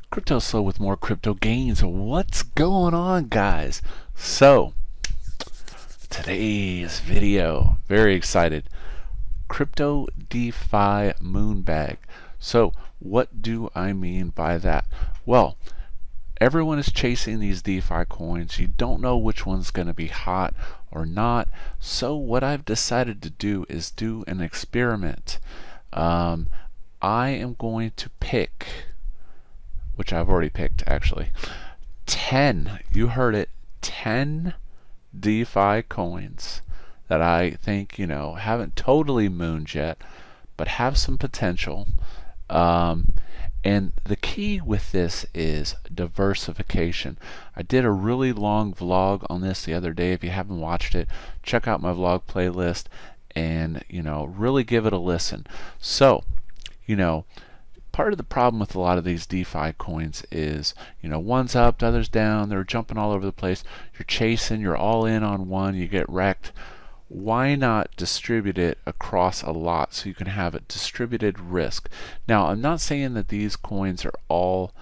Cryptoslo with more crypto gains. What's going on, guys? So today's video, very excited. Crypto DeFi Moon Bag. So what do I mean by that? Well, everyone is chasing these DeFi coins. You don't know which one's going to be hot or not. So what I've decided to do is do an experiment. I am going to pick, which I've already picked actually, 10, you heard it, 10 DeFi coins that I think, haven't totally mooned yet, but have some potential. And the key with this is diversification. I did a really long vlog on this the other day. If you haven't watched it, check out my vlog playlist and, really give it a listen. So, part of the problem with a lot of these DeFi coins is, one's up, the other's down, they're jumping all over the place. You're chasing, you're all in on one, you get wrecked. Why not distribute it across a lot so you can have a distributed risk? Now, I'm not saying that these coins are all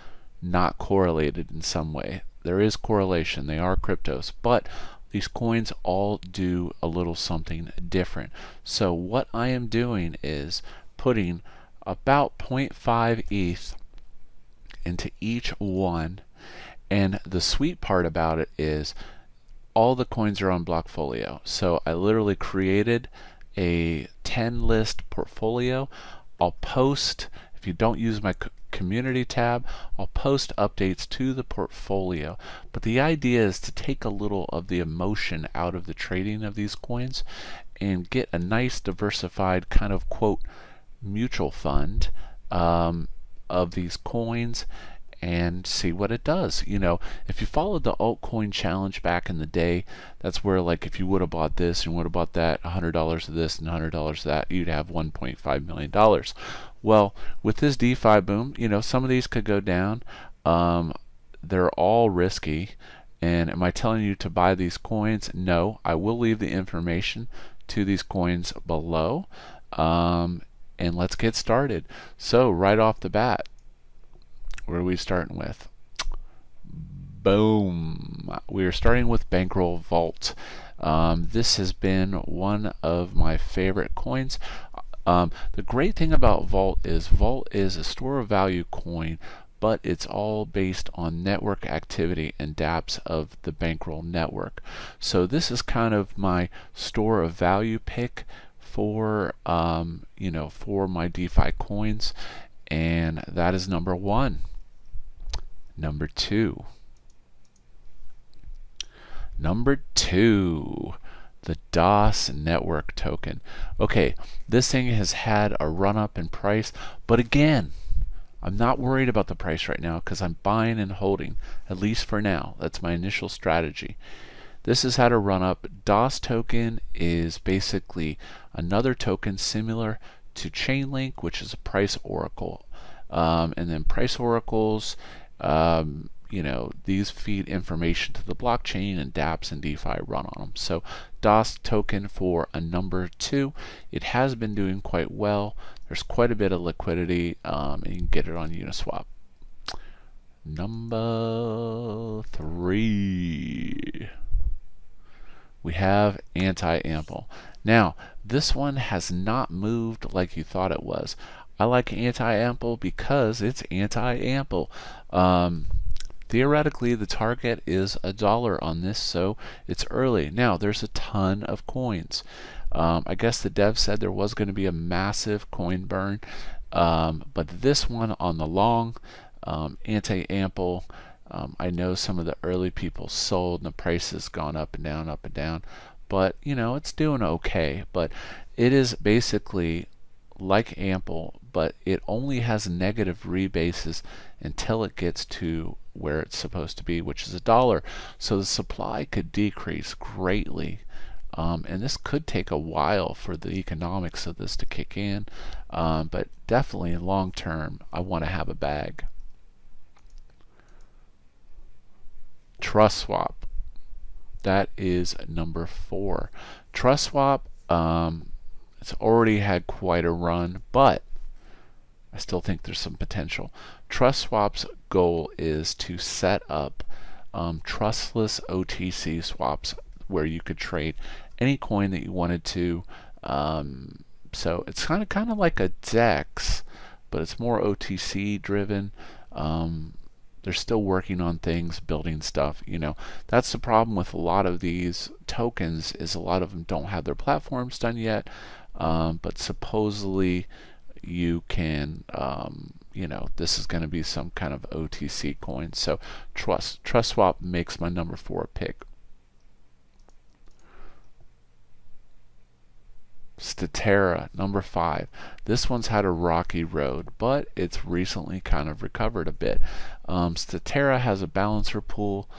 not correlated in some way. There is correlation, they are cryptos, but these coins all do a little something different. So what I am doing is putting about 0.5 ETH into each one, and the sweet part about it is all the coins are on Blockfolio. So I literally created a 10 list portfolio. I'll post, if you don't use my community tab, I'll post updates to the portfolio. But the idea is to take a little of the emotion out of the trading of these coins and get a nice diversified kind of quote mutual fund of these coins and see what it does. If you followed the altcoin challenge back in the day, that's where, like, if you would have bought this and would have bought that, $100 of this and $100 of that, you'd have $1.5 million. Well, with this DeFi boom, some of these could go down. They're all risky. And am I telling you to buy these coins? No. I will leave the information to these coins below. And let's get started. So right off the bat, what are we starting with? Boom. We are starting with Bankroll Vault. This has been one of my favorite coins. The great thing about Vault is a store of value coin, but it's all based on network activity and dApps of the Bankroll network. So this is kind of my store of value pick for for my DeFi coins, and that is number one. Number two, the DOS network token. Okay, this thing has had a run up in price, but again, I'm not worried about the price right now because I'm buying and holding, at least for now. That's my initial strategy. This has had a run up. DOS token is basically another token similar to Chainlink, which is a price oracle. And then price oracles, these feed information to the blockchain, and dApps and DeFi run on them. So DOS token for a number two. It has been doing quite well. There's quite a bit of liquidity, and you can get it on Uniswap. Number three, we have ANTIAMPLE. Now, this one has not moved like you thought it was. I like ANTIAMPLE because it's ANTIAMPLE. Theoretically, the target is $1 on this, so it's early. Now, there's a ton of coins. I guess the dev said there was going to be a massive coin burn, but this one on the long, ANTIAMPLE, I know some of the early people sold and the price has gone up and down, but it's doing okay. But it is basically like Ample, but it only has negative rebases until it gets to where it's supposed to be, which is $1. So the supply could decrease greatly, and this could take a while for the economics of this to kick in, but definitely long term I want to have a bag. TrustSwap. that is number 4. TrustSwap, it's already had quite a run, but I still think there's some potential. TrustSwap's goal is to set up trustless OTC swaps where you could trade any coin that you wanted to. So it's kind of like a DEX, but it's more OTC driven. They're still working on things, building stuff. That's the problem with a lot of these tokens, is a lot of them don't have their platforms done yet. But supposedly you can, this is going to be some kind of OTC coin. So TrustSwap makes my number 4 pick. Staterra, number 5. This one's had a rocky road, but it's recently kind of recovered a bit. Staterra has a balancer pool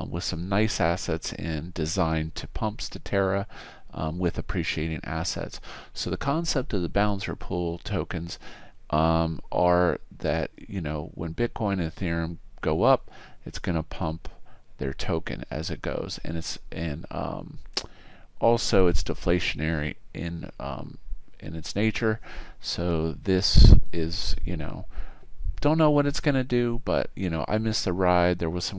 with some nice assets in, designed to pump Staterra with appreciating assets. So the concept of the balancer pool tokens are that when Bitcoin and Ethereum go up, it's going to pump their token as it goes, and also it's deflationary in its nature. So this is, don't know what it's going to do, but I missed the ride. There was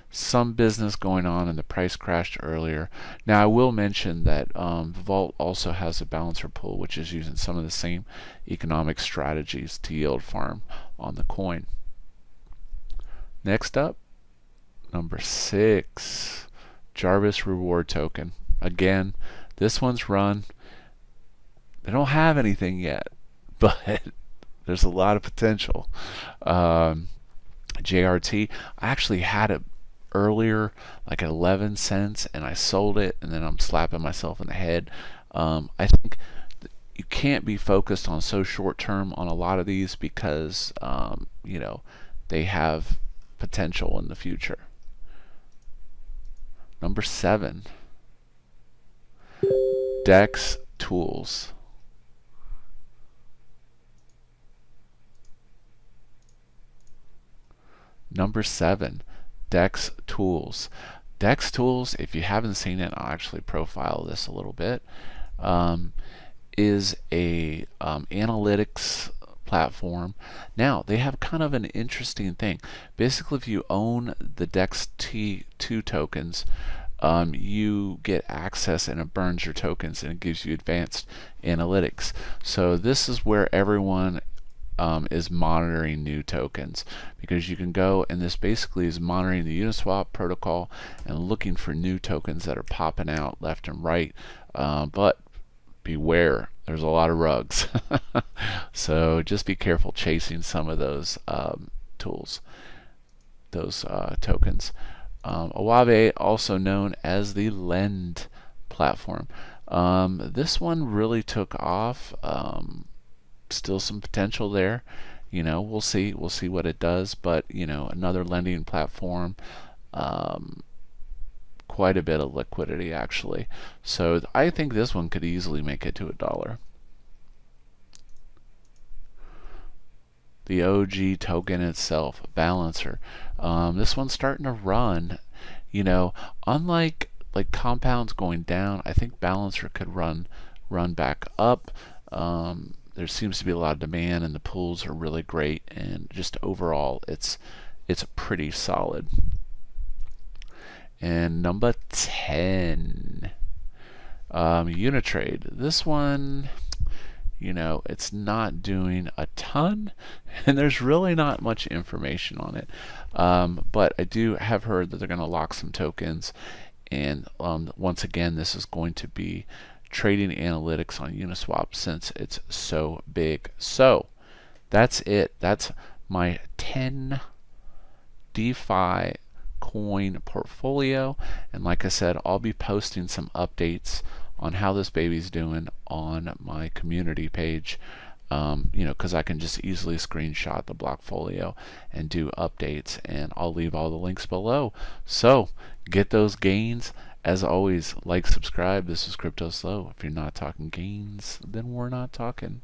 some business going on and the price crashed earlier. Now I will mention that Vault also has a balancer pool, which is using some of the same economic strategies to yield farm on the coin. Next up, number 6, Jarvis reward token. Again, this one's run. They don't have anything yet, but there's a lot of potential. JRT, I actually had it earlier, like at 11 cents, and I sold it, and then I'm slapping myself in the head. I think you can't be focused on so short term on a lot of these, because they have potential in the future. Number 7, DEXTools. Number 7, DEXTools. DEXTools, if you haven't seen it, I'll actually profile this a little bit, is a analytics platform. Now, they have kind of an interesting thing. Basically, if you own the DEXT2 tokens, you get access, and it burns your tokens, and it gives you advanced analytics. So this is where everyone is monitoring new tokens, because you can go, and this basically is monitoring the Uniswap protocol and looking for new tokens that are popping out left and right. But beware, there's a lot of rugs. So just be careful chasing some of those tools, those tokens. Aave, also known as the Lend platform. This one really took off. Still some potential there. We'll see what it does, but another lending platform, quite a bit of liquidity actually. So I think this one could easily make it to $1. The OG token itself, Balancer. This one's starting to run. Unlike Compound's going down, I think Balancer could run back up. There seems to be a lot of demand, and the pools are really great, and just overall it's pretty solid. And number 10, UniTrade. This one, it's not doing a ton, and there's really not much information on it. But I do have heard that they're going to lock some tokens, and once again, this is going to be trading analytics on Uniswap, since it's so big. So that's it. That's my 10 DeFi coin portfolio, and like I said, I'll be posting some updates on how this baby's doing on my community page, because I can just easily screenshot the Blockfolio and do updates, and I'll leave all the links below. So get those gains. As always, like, subscribe. This is Cryptoslo. If you're not talking gains, then we're not talking.